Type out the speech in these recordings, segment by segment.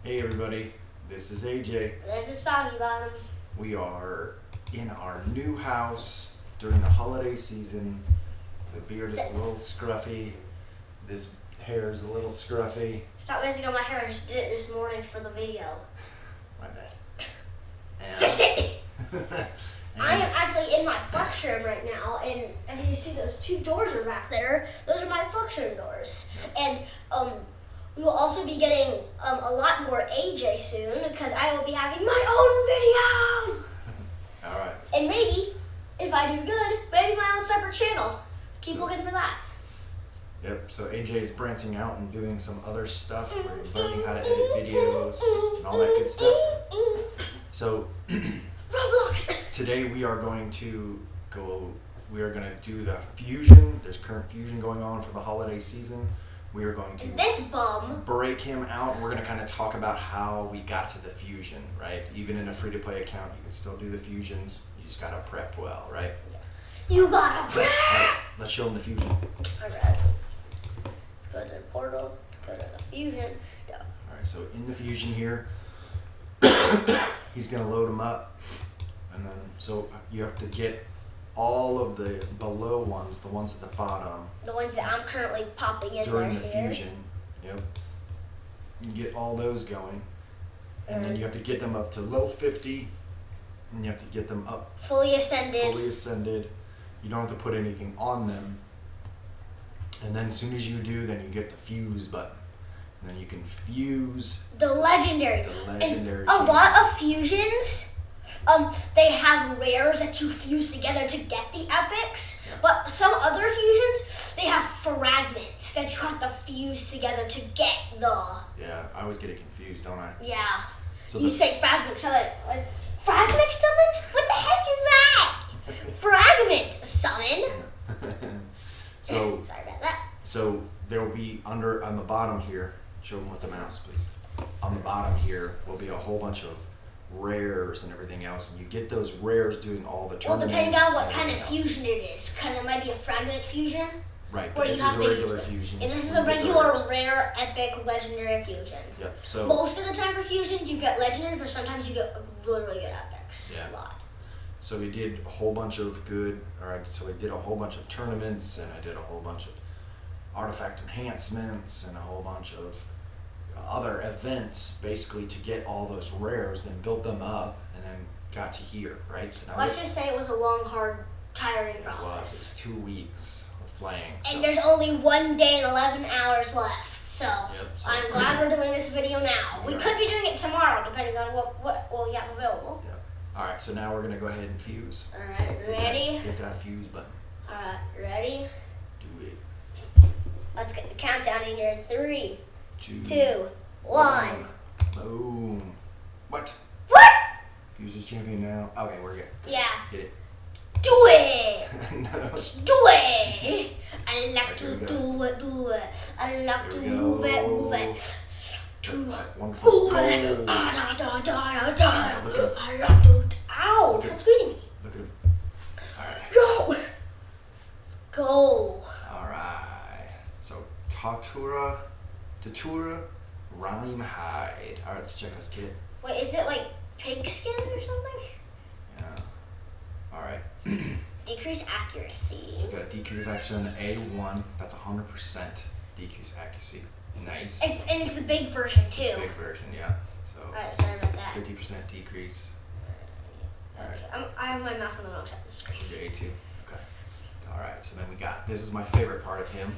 Hey everybody, this is AJ. This is Soggy Bottom. We are in our new house during the holiday season. The beard is a little scruffy. This hair is a little scruffy. Stop messing up my hair. I just did it this morning for the video. My bad. Fix it! I am actually in my flex room right now, and as you see, those two doors are back there. Those are my flex room doors. And we will also be getting a lot more AJ soon, because I will be having my own videos! Alright. And maybe, if I do good, maybe my own separate channel. Keep looking for that. Yep, so AJ is branching out and doing some other stuff. We're learning how to edit videos and all that good stuff. So, Roblox! today we are going to do the fusion. There's current fusion going on for the holiday season. We are going to This bum. break him out, and we're going to kind of talk about how we got to the fusion, right? Even in a free-to-play account, you can still do the fusions. You just got to prep well, right? You gotta prep! All right, let's show him the fusion. Alright. Let's go to the portal. Let's go to the fusion. Go. All right, so in the fusion here, he's going to load them up, and then so you have to get all of the below ones, the ones at the bottom, The ones that I'm currently popping in during the there here. fusion. Yep. You get all those going, and then you have to get them up to level 50, and you have to get them up Fully ascended. fully ascended. You don't have to put anything on them, and then as soon as you do, then you get the fuse button, and then you can fuse The legendary. the legendary. And a lot of fusions, they have rares that you fuse together to get the epics. Yeah. But some other fusions, they have fragments that you have to fuse together to get the. Yeah, I always get it confused, don't I? Yeah. So You the- say Fragment, so like Fragment summon? What the heck is that? Fragment summon. So Sorry about that. So there will be on the bottom here, show them with the mouse please. On the bottom here will be a whole bunch of rares and everything else, and you get those rares doing all the Well, tournaments. depending on what and kind of everything else. fusion it is, because it might be a fragment fusion. Right, where but this you is have a to regular use it. fusion. And this is You a get the regular, rares. rare, epic, legendary fusion. Yep, so Most of the time for fusions, you get legendary, but sometimes you get really, really good epics. Yeah. A lot. so we did a whole bunch of so we did a whole bunch of tournaments, and I did a whole bunch of artifact enhancements and a whole bunch of other events basically to get all those rares, then built them up, and then got to here, right? So now Let's just say it was a long, hard, tiring it was process. 2 weeks of playing. So. And there's only 1 day and 11 hours left. So, so- I'm glad we're doing this video now. We Yeah. could be doing it tomorrow, depending on what we have available. Yep. All right, so now we're gonna go ahead and fuse. Alright, So hit ready? Hit that fuse button. Alright, ready? Do it. Let's get the countdown in here. 3, 2, 2, 1. Boom. What? What? Fuse is champion now. Okay, we're good. Yeah. Hit it. Do it! No. Just do it! I like to Here we do it. I like to Here we move it, go. move it. To That wonderful move it. gold. Da, da, da, da, Look da. at- I like to. Ow! Look at- Stop squeezing me. Look at him. All right. Go! Let's go. All right. So Tatura, Rhyme Hide. All right, let's check this kit. Wait, is it like pigskin or something? Yeah. All right. Decrease accuracy. Got a decrease action A1. That's 100% decrease accuracy. Nice. And it's the big version too. Big version, yeah. So Alright, sorry about that. 50% decrease. Okay, I have my mouse on the wrong side of the screen. A2. Okay. All right. So then we got. This is my favorite part of him.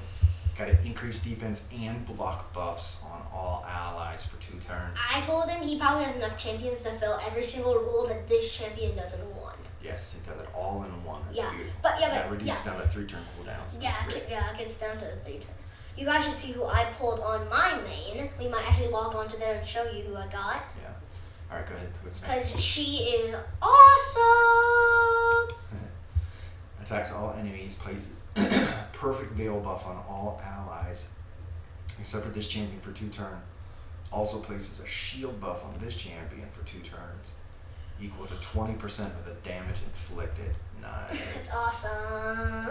Got an increased defense and block buffs on all allies for 2 turns. I told him he probably has enough champions to fill every single rule that this champion does in one. Yes, it does it all in one. That's Yeah, beautiful. but that reduces down to 3 turn cooldowns. Yeah, That's great. it gets down to the 3 turn. You guys should see who I pulled on my main. We might actually log on to there and show you who I got. Yeah. All right, go ahead. What's next? Because she is awesome! Attacks all enemies, places perfect veil buff on all allies, except for this champion for 2 turns. Also places a shield buff on this champion for 2 turns, equal to 20% of the damage inflicted. Nice. That's awesome.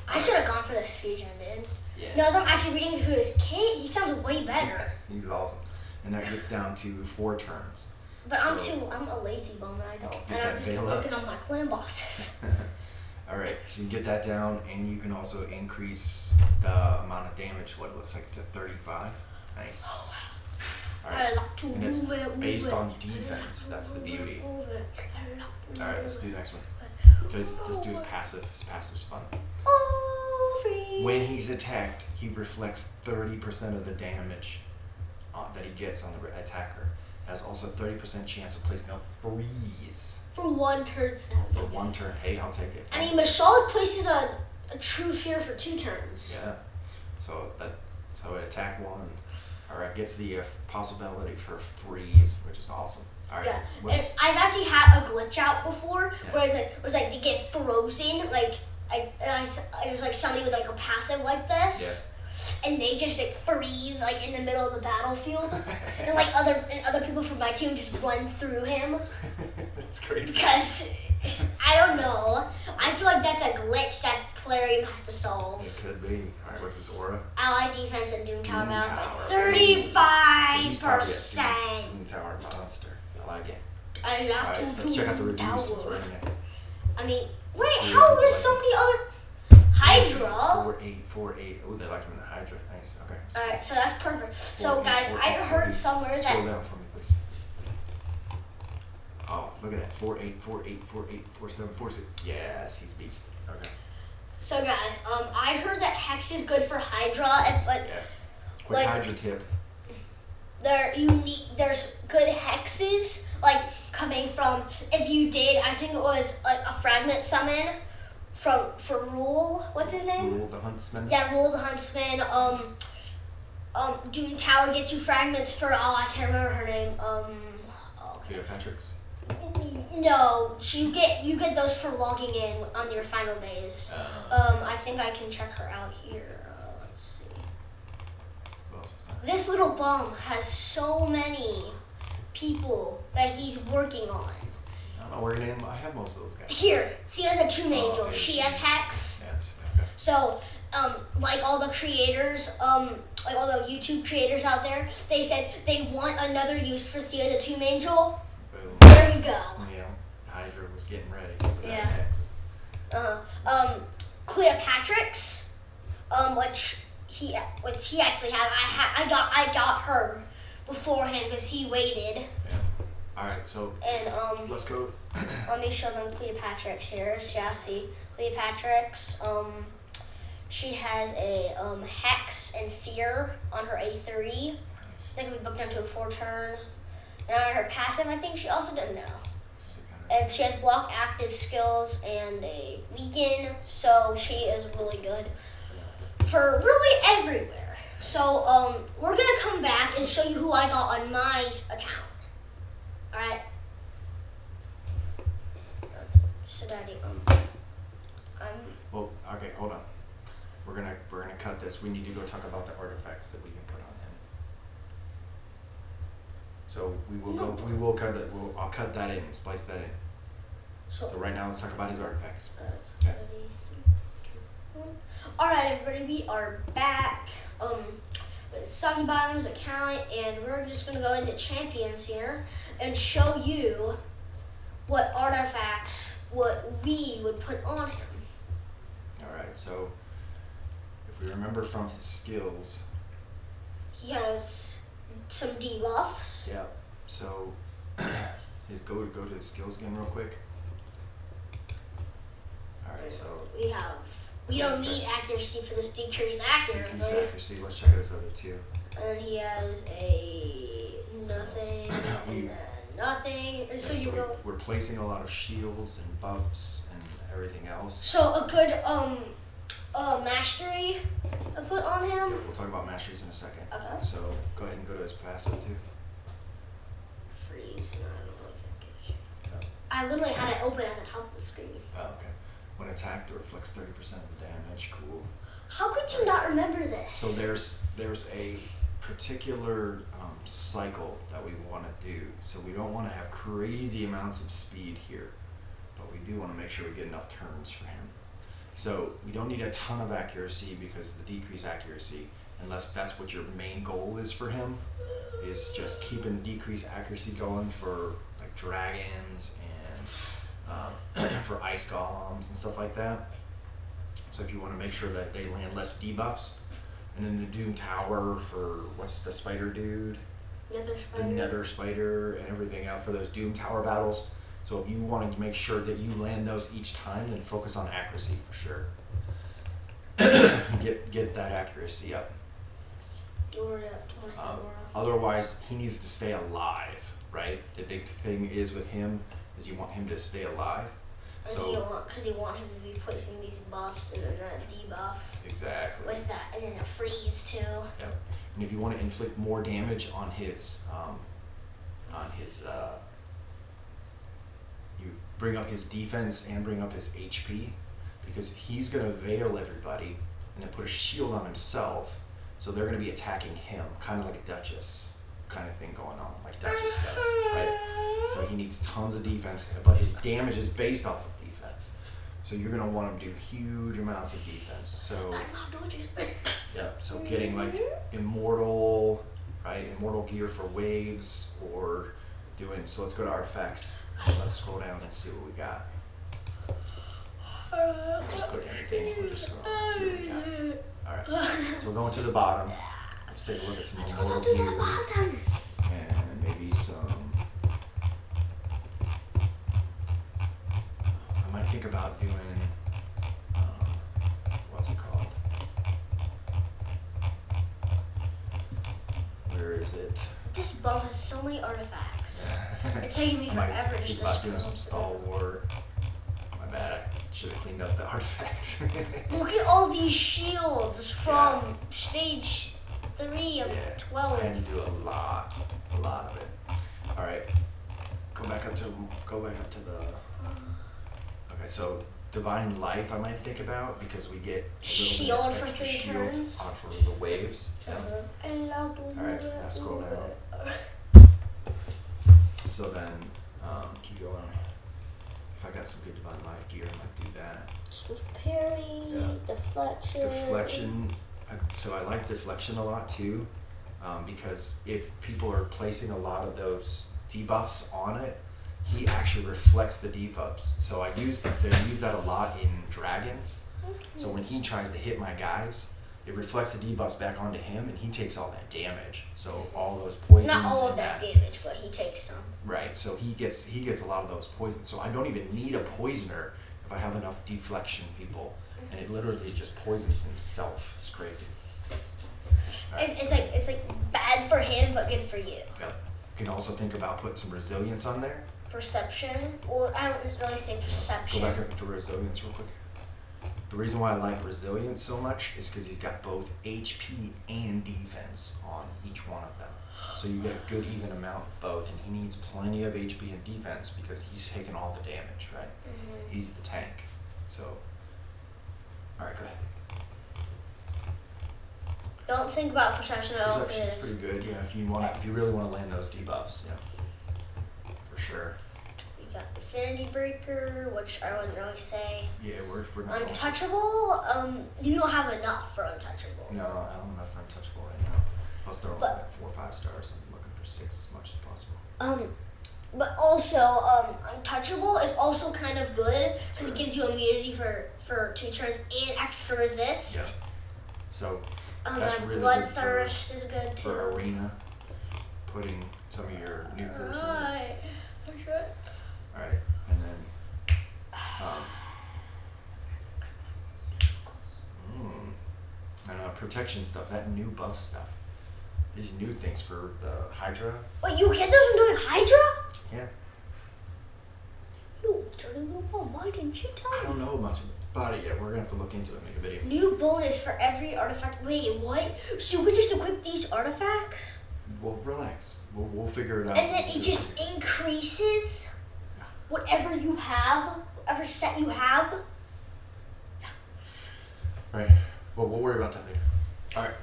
I should have gone for this fusion, dude. Yeah. No, I'm actually reading through his kit. He sounds way better. Yes, he's awesome. and that gets down to 4 turns. But I'm a lazy bum and I don't. Get And I'm that just veil up. working on my clan bosses. All right, so you get that down, and you can also increase the amount of damage, what it looks like, to 35. Nice. All right, I like to and it's move it, based move on it. defense. That's the beauty. Move it. I like to All right, move let's do it. the next one. Let's do his passive. His passive's fun. Oh, freeze. When he's attacked, he reflects 30% of the damage that he gets on the attacker. Has also 30% chance of placing a freeze For 1 turn snap. for 1 turn. Hey, I'll take it. I mean, Mashal places a true fear for 2 turns. Yeah. So it attack 1, or it gets the possibility for a freeze, which is awesome. All right. Yeah, and I've actually had a glitch out before where it's like they get frozen, like there's like somebody with like a passive like this, and they just like freeze like in the middle of the battlefield, and like other people from my team just run through him. That's crazy. Because I don't know, I feel like that's a glitch that Plarium has to solve. It could be. All right, what's his aura? Ally defense and Doom Tower Doom balance Tower. by So he's probably a 35%. Doom Tower monster. I like it. I All like right, to let's check out the Doom reviews since Tower. we're in it. I mean, wait, Three, how like is so many other Hydra? 4-8. Oh, they like him in the Hydra. Nice. Okay. Alright, so that's perfect. So 4-8, guys, 4-8, I heard 4-8. somewhere Scroll that down for me, please. Oh, look at that. 4-8, 4-8, 4-8, 4-7, 4-6. Yes, he's beast. Okay. so guys, I heard that Hex is good for Hydra, but Yeah. Quick like Hydra tip. there's good hexes like coming from if you did I think it was like a fragment summon for Rule. What's his name? Rule the Huntsman. Yeah, Rule the Huntsman. Doom Tower gets you fragments for I can't remember her name. Cleopatra's. No, you get those for logging in on your final days. I think I can check her out here. Let's see. What else is that? This little bum has so many people that he's working on. I don't know where your name. I have most of those guys. Here, Thea the Tomb Angel. okay. She has Hex. Yes. Okay. So, like all the creators, like all the YouTube creators out there, they said they want another use for Thea the Tomb Angel. Boom. There you go. You know, Hydra was getting ready for that Yeah. Hex. Cleopatra's, which he actually had. I got her before him because he waited. Yeah. All right. So And let's go. let me show them Cleopatra's here. Yeah, see Cleopatra's. She has a Hex and Fear on her A3. Nice. That can be booked down to a 4 turn. And on her passive, I think she also doesn't know. And she has block active skills and a weaken, so she is really good for really everywhere. So we're gonna come back and show you who I got on my account. All right. So Daddy, I'm. Well, okay, hold on. We're gonna cut this. We need to go talk about the artifacts that we can put on him. So we will cut it. I'll cut that in and splice that in. So right now, let's talk about his artifacts. Okay. All right, everybody, we are back with Soggy Bottom's account, and we're just gonna go into champions here and show you what artifacts we would put on him. All right. So if we remember from his skills. He has some debuffs. Yeah. So go to his skills again real quick. All right. So We don't need accuracy for this decrease decrease accuracy. accuracy. Let's check out his other two. And he has a nothing and then nothing. And so you go. We're placing a lot of shields and buffs and everything else. So a good mastery I put on him. Yeah, we'll talk about masteries in a second. Okay. So go ahead and go to his passive too. Freeze. No, I don't know if that gives you. I literally had it open at the top of the screen. Oh, okay. When attacked, it reflects 30% of the damage. Cool. How could you not remember this? So there's a particular cycle that we want to do. So we don't want to have crazy amounts of speed here, but we do want to make sure we get enough turns for him. So we don't need a ton of accuracy because the decreased accuracy unless that's what your main goal is for him, is just keeping decreased accuracy going for like dragons and for ice golems and stuff like that. So if you want to make sure that they land less debuffs, and then the Doom Tower for what's the spider dude? The Nether Spider and everything out for those Doom Tower battles. So if you want to make sure that you land those each time, then focus on accuracy for sure. Get that accuracy up. Otherwise, he needs to stay alive, right? The big thing is with him is you want him to stay alive. Because you want him to be placing these buffs and then that debuff. Exactly. With that, and then a freeze too. Yep. And if you want to inflict more damage on his, you bring up his defense and bring up his HP, because he's gonna veil everybody and then put a shield on himself. So they're gonna be attacking him, kind of like a Duchess kind of thing going on, like Duchess does, right? So he needs tons of defense, but his damage is based off of defense. So you're gonna want him to do huge amounts of defense. So yeah, so getting like immortal, right? Immortal gear for waves, or doing. So let's go to artifacts. Let's scroll down and see what we got. Just click anything. We'll just scroll and see what we got. All right. So we're going to the bottom. Let's take a look at some immortal gear and maybe some. I might think about doing. What's it called? Where is it? This bow has so many artifacts. It's taking me forever just to scroll. Doing some stalwart. My bad. I should have cleaned up the artifacts. Look at all these shields from stage 3 of 12. I had to do a lot of it. All right, go back up to the. Okay, so divine life I might think about, because we get shield for 3 turns for the waves. Yeah. All right, now scroll down. So then keep going. If I got some good divine life gear, I might do that. So parry, deflection. Deflection. So I like deflection a lot too, because if people are placing a lot of those debuffs on it, he actually reflects the debuffs. So I use that a lot in dragons. Okay. So when he tries to hit my guys, it reflects the debuffs back onto him, and he takes all that damage. So all those poisons. Not all of that damage, but he takes some. Right. So he gets a lot of those poisons. So I don't even need a poisoner if I have enough deflection people, and it literally just poisons himself. It's crazy. Right. It's like bad for him, but good for you. Yep. You can also think about putting some resilience on there. Perception? Well, I don't really say perception. Go back up to resilience real quick. The reason why I like resilience so much is because he's got both HP and defense on each one of them. So you get a good even amount of both, and he needs plenty of HP and defense because he's taking all the damage, right? Mm-hmm. He's the tank. So, all right, go ahead. Don't think about perception at all. Perception's pretty good, yeah. If you really want to land those debuffs, yeah, for sure. You got Infinity Breaker, which I wouldn't really say. Yeah, we're not Untouchable. You don't have enough for Untouchable. No, I don't have enough for Untouchable right now. Plus, they're only like 4 or 5 stars. I'm looking for 6 as much as possible. But also, Untouchable is also kind of good because it gives you immunity for 2 turns and extra resist. Yeah. So. That's really Bloodthirst is good too. For arena, putting some of your nukers in it. Okay. Alright, and then protection stuff, that new buff stuff. These new things for the Hydra. Wait, you get those from doing Hydra? Yeah. You dirty little bum, why didn't you tell me? I don't know much about it yet. We're gonna have to look into it and make a video. New bonus for every artifact. Wait, what? So you could just equip these artifacts? Well, relax. We'll figure it out. And then it just increases whatever you have, whatever set you have? Yeah. Alright. Well, we'll worry about that later. Alright.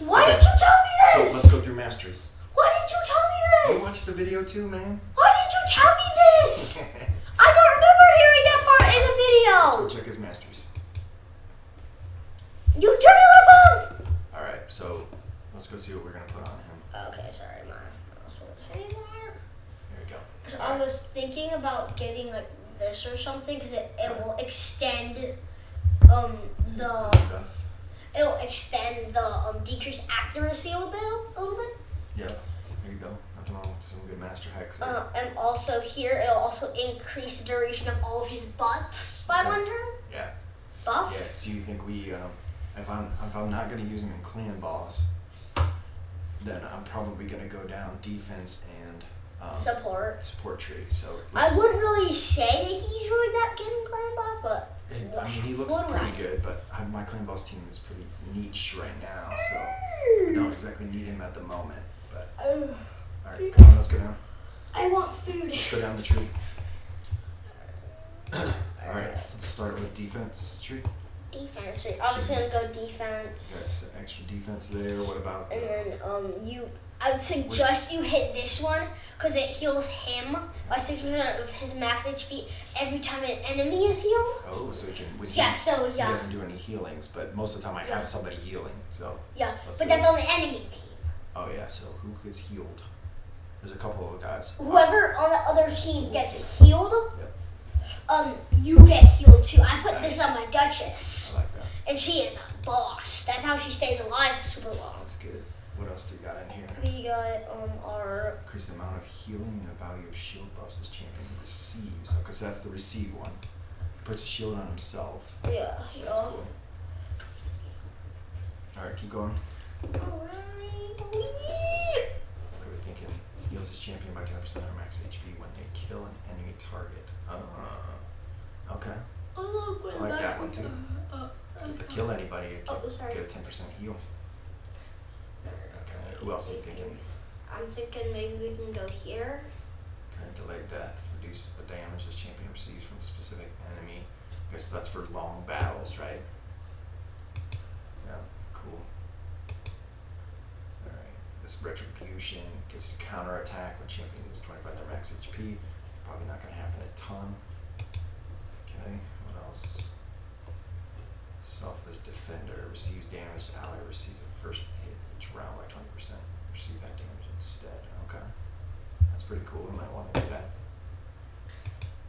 Why did you tell me this? So let's go through masteries. Why did you tell me this? You watched the video too, man. Why did you tell me this? I don't remember hearing that part in the video. Let's go check his masteries. You dirty little bum. Alright. about getting like this or something because it will extend the it'll extend the decreased accuracy a little bit. Yeah, there you go. Nothing wrong with some good master hacks. And also here it'll also increase the duration of all of his buffs by 1 turn. Yeah. Buffs. Yes. Do you think we if I'm not going to use him in clan boss, then I'm probably going to go down defense and support tree. So I wouldn't really say that he's really that good in clan boss, but I mean, he looks pretty good, but my clan boss team is pretty niche right now, so I don't exactly need him at the moment. But alright, come on, let's go down. I want food. Let's go down the tree. Alright, let's start with defense tree. Defense tree. Obviously, I'm gonna go defense. Got some extra defense there. What about? And then I would suggest you hit this one because it heals him by 6% of his max HP every time an enemy is healed. Oh, so he can. He doesn't do any healings, but most of the time I have somebody healing. So yeah, but that's on the enemy team. Oh yeah, so who gets healed? There's a couple of guys. Whoever on the other team gets healed, yep. You get healed too. I put this on my Duchess. I like that. And she is a boss. That's how she stays alive super long. That's good. What else do we got in here? We got our increase the amount of healing and the value of shield buffs this champion receives. Because that's the receive one. He puts a shield on himself. Yeah. So that's cool. Alright, keep going. Alright. What are we thinking? Heals his champion by 10% of max HP when they kill an enemy target. Okay. I like that one too. So if you kill anybody, you get a 10% heal. Okay. Who else are you thinking? I'm thinking maybe we can go here. Okay. Delay death. Reduce the damage this champion receives from a specific enemy. I guess that's for long battles, right? Yeah. Cool. Alright. This retribution gets to counterattack when champion loses 25 their max HP. Probably not going to happen a ton. Okay, what else? Selfless Defender receives damage. The ally receives a first hit each round by 20%. Receive that damage instead. Okay. That's pretty cool. We might want to do that.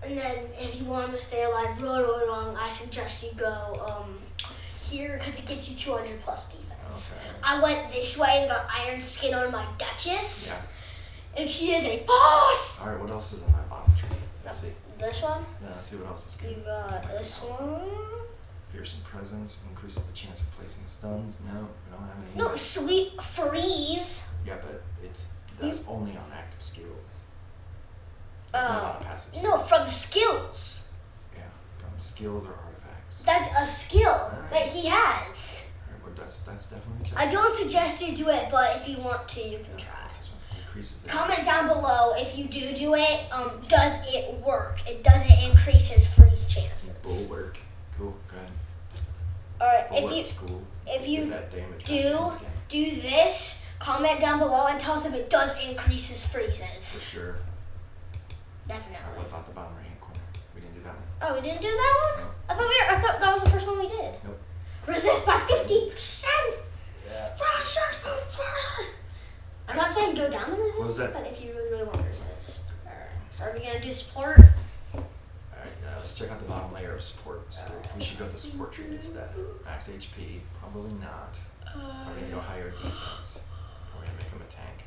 And then if you want to stay alive really long, I suggest you go here because it gets you 200 plus defense. Okay. I went this way and got iron skin on my Duchess. Yeah. And she is a boss! Alright, what else is on my bottom tree? Let's see. This one? Yeah, let's see what else is good. You got this one. Fearsome Presence increases the chance of placing stuns. No, we don't have any. No, Sweet Freeze. Yeah, but that's only on active skills. It's not on passive skills. No, from skills. Yeah, from skills or artifacts. That's a skill that he has. Alright, well, that's definitely I don't suggest you do it, but if you want to, you can try. The comment down below if you do it. Does it work? It doesn't increase his freeze chances. Bulwark. Cool. Go ahead. All right. Cool. If you do this, comment down below and tell us if it does increase his freezes. For sure. Definitely. What about the bottom right hand corner? We didn't do that one. Oh, we didn't do that one? No. I thought that was the first one we did. Nope. Resist by 50%. Yeah. I'm not saying go down the resist, but if you really want to resist. Alright, so are we going to do support? Alright, let's check out the bottom layer of support. So we should go to the support tree instead. Max HP, probably not. We're going to go higher defense. We're going to make him a tank.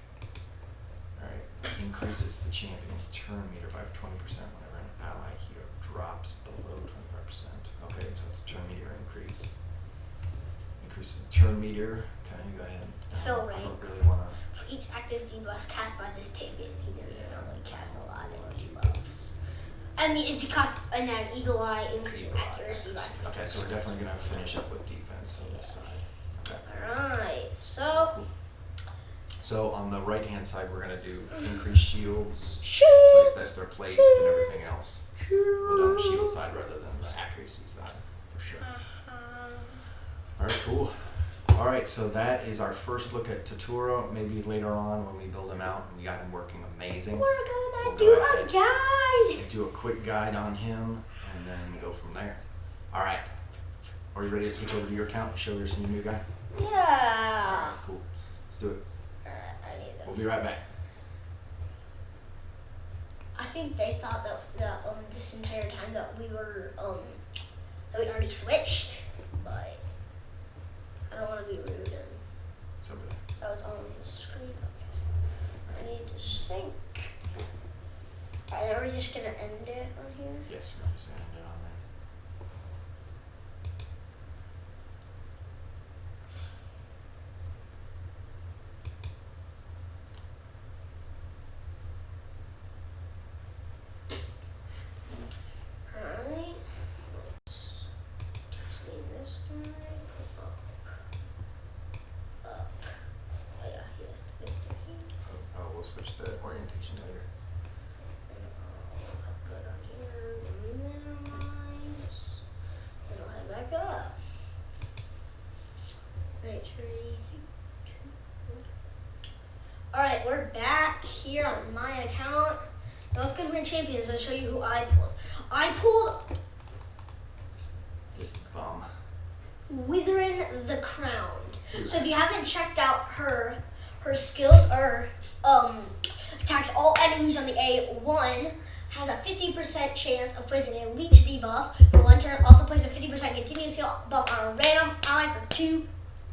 Alright, increases the champion's turn meter by 20% whenever an ally hero drops below 25%. Okay, so it's turn meter increase. Increases the turn meter. Okay, go ahead. Fill rate. I don't really want to. For each active debuff cast by this champion, he doesn't normally cast a lot of debuffs. I mean, if you cast an Eagle Eye, increase accuracy by 50%. Okay, so we're definitely going to finish up with defense on this side. Okay. Alright, so. Cool. So on the right hand side, we're going to do increase shields, place that they're placed, and everything else. We'll do on the shield side rather than the accuracy side, for sure. Alright, cool. Alright, so that is our first look at Tatura. Maybe later on when we build him out and we got him working amazing, We're gonna do a guide. do a quick guide on him and then go from there. Alright, are you ready to switch over to your account and show us your new guy? Yeah. Cool, let's do it. Alright, I need this. We'll be right back. I think think they thought that this entire time that we were that we already switched, but I don't want to be rude and. It's over there. Oh, it's on the screen. Okay. I need to sync. Alright, are we just gonna end it on here? Yes, we're just gonna end it on there. Alright. Let's just need this guy. Up. Oh yeah, he has to go through here. Oh, we'll switch the orientation later. And I'll have good on here. Minimize. And I'll head back up. Right, 3, 2, 1. Alright, we're back here on my account. Now let's go to win champions. I'll show you who I pulled. I pulled This bum. Withering the Crowned. So if you haven't checked out her skills, or attacks all enemies on the A1, has a 50% chance of placing a leech debuff for 1 turn. Also places a 50% continuous heal buff on a random ally for 2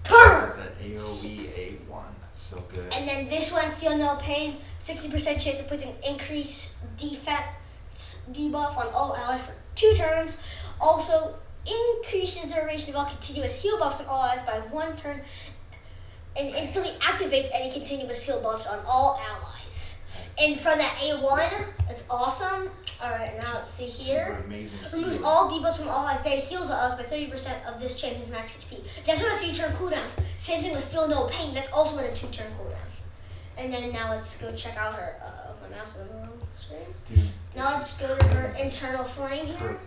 turns. That's an AoE A1. That's so good. And then this one, Feel No Pain, 60% chance of placing increased defense debuff on all allies for 2 turns. Also increases the duration of all continuous heal buffs on all allies by 1 turn, and instantly activates any continuous heal buffs on all allies. And from that A1, it's awesome. Alright, now let's see here. Super amazing. Removes all debuffs from all allies. That heals us by 30% of this champion's max HP. That's on a 3-turn cooldown. Same thing with Feel No Pain. That's also on a 2-turn cooldown. And then now let's go check out her. My mouse is on the wrong screen. Dude, Now let's go to her internal flame here. her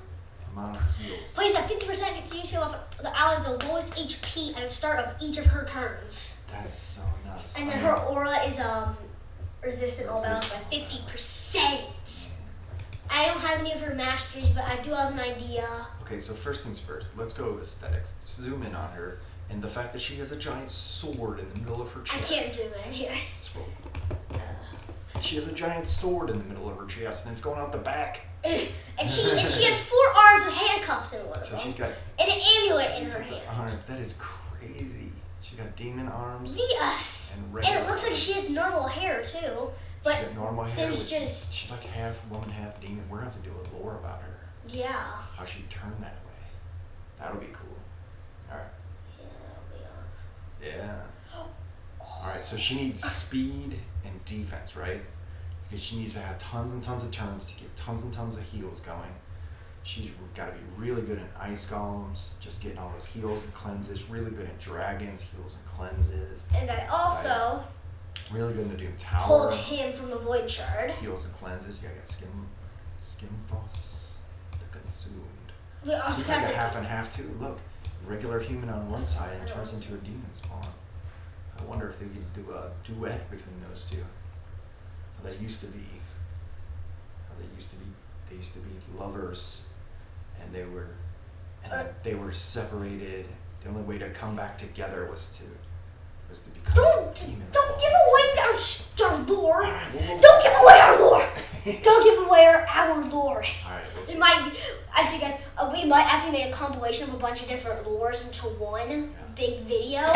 amount of heals. Plays a 50% continuous heal off the ally with the lowest HP at the start of each of her turns. That is so nuts. And then her aura is resistant all battles by 50%. I don't have any of her masteries, but I do have an idea. Okay, so first things first. Let's go with aesthetics. Zoom in on her, and the fact that she has a giant sword in the middle of her I chest. can't zoom in here. Scroll. She has a giant sword in the middle of her chest, and it's going out the back. And she has 4 arms with handcuffs in one of So them. she's got And an amulet in her hand. arms. That is crazy. She's got demon arms. Yes. And And regular it looks like arms. she has normal hair too. But She's got normal hair. there's with- just she's like half woman, half demon. We're gonna have to do a lore about her. yeah. How she turned that way. That'll be cool. All right. Yeah, that'll be awesome. Yeah. All right. So she needs speed and defense, right? Because she needs to have tons and tons of turns to get tons and tons of heals going. She's got to be really good in ice golems, just getting all those heals and cleanses. Really good in dragons, heals and cleanses. And I also Really good in the Doom Tower. pulled him from the Void Shard. Heals and cleanses. You got skim foss, the consumed. We also He's like have a the half and half too. Look, regular human on one side and turns into a demon spawn. I wonder if they could do a duet between those two. How they used to be. They used to be lovers, and they were separated. The only way to come back together was to become demons. Don't give away our lore. Alright, well, Don't give away our lore. Don't give away our lore. Alright, we'll see. We might actually guys, we might actually make a compilation of a bunch of different lores into one big video.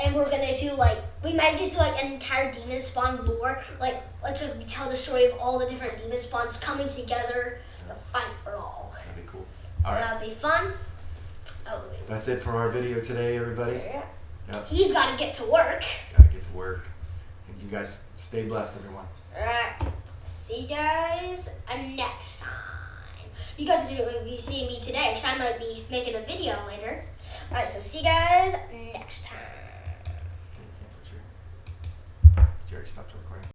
And we're gonna do we might just do an entire demon spawn lore. Let's tell the story of all the different demon spawns coming together to fight for all. That'd be cool. Alright. That'd be fun. Oh, wait. That's it for our video today, everybody. Yeah. Yep. He's gotta get to work. Gotta get to work. You guys stay blessed, everyone. Alright. See you guys next time. You guys will be seeing me today because I might be making a video later. Alright, so see you guys next time. Okay, you can't put your... Did you already stop recording?